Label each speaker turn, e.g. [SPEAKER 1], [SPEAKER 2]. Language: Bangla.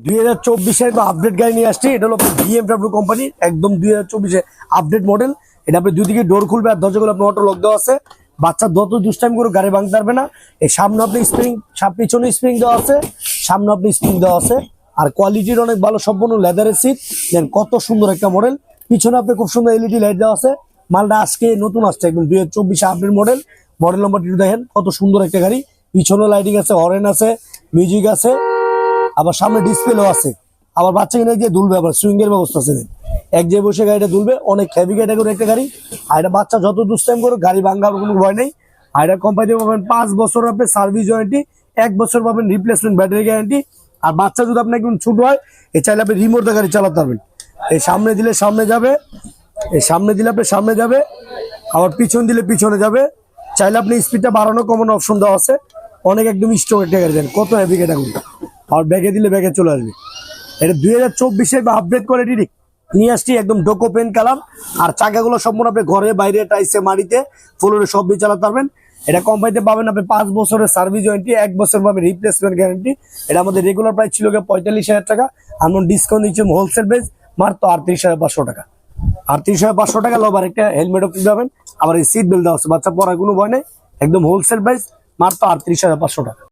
[SPEAKER 1] 2024 আপডেট গাড়ি নিয়ে আসছি। এটা হলো BMW কোম্পানি, একদম 2024 আপডেট মডেল। এটা আপনি দুই দিকে ডোর খুলবে আর দরজাগুলো আপনার অটো লক দেওয়া আছে। বাচ্চা যত দুষ্টাইম করে গাড়ি ভাঙতে পারবে না। এই সামনে আপনি স্প্রিং, পিছনে স্প্রিং দেওয়া আছে, সামনে আপনি স্প্রিং দেওয়া আছে। আর কোয়ালিটির অনেক ভালো, সম্পূর্ণ লেদারের সিট। দেন কত সুন্দর একটা মডেল। পিছনে আপনি খুব সুন্দর এলইডি লাইট দেওয়া আছে। মালটা আজকে নতুন আসছে, একদম 2024 আপডেট মডেল। মডেল নাম্বারটি দেখেন, কত সুন্দর একটা গাড়ি। পিছনে লাইটিং আছে, হরেন আছে, মিউজিক আছে, আবার সামনে ডিসপ্লেও আছে। আবার বাচ্চা কিনে গিয়ে দুলবে, আবার সুইং এর ব্যবস্থা আছে। এক জায়গায় বসে গাড়িটা দুলবে, অনেক হেভি ক্যাটাগরি একটা গাড়ি। আর এটা বাচ্চা যত দুষ্টাইম করে গাড়ি ভাঙার কোনো ভয় নেই। আর এটা কোম্পানি পাবেন 5 বছর আপনি সার্ভিস ওয়ারেন্টি, 1 বছর পাবেন রিপ্লেসমেন্ট ব্যাটারি গ্যারান্টি। আর বাচ্চা যদি আপনার একদম ছোট হয়, এ চাইলে আপনি রিমোট দিয়ে গাড়ি চালাতে পারবেন। এই সামনে দিলে সামনে যাবে, এই সামনে দিলে আপনি সামনে যাবে, আবার পিছন দিলে পিছনে যাবে। চাইলে আপনি স্পিডটা বাড়ানো কমানো অপশন দেওয়া আছে। অনেক একদম স্ট্রং একটা গাড়ি, দেন কত হেভি ক্যাটাগরি। আর ব্যাগে দিলে ব্যাগে চলে আসবে। এটা 2024 আপডেট কোয়ালিটি নিয়ে আসছি, একদম ডোকো পেন কালার। আর চাকাগুলো সম্পূর্ণ আপনি ঘরে বাইরে টাইসে মাটিতে ফ্লোরে সব দিয়ে চালাতে পারবেন। এটা কোম্পানিতে পাবেন আপনি 5 বছরের সার্ভিস ওয়ারেন্টি, 1 বছর পাবেন রিপ্লেসমেন্ট গ্যারান্টি। এটা আমাদের রেগুলার প্রাইস ছিল 45,000 টাকা, আমরা ডিসকাউন্ট দিচ্ছি হোলসেল প্রাইস মাত্র 38,500 টাকা। 38,500 টাকা লবার একটা হেলমেটও কিনতে পাবেন। আবার এই সিট বেল্ট দেওয়া আছে, বাচ্চা পড়ার কোনো ভয় নেই। একদম হোলসেল প্রাইস মাত্র 38,500 টাকা।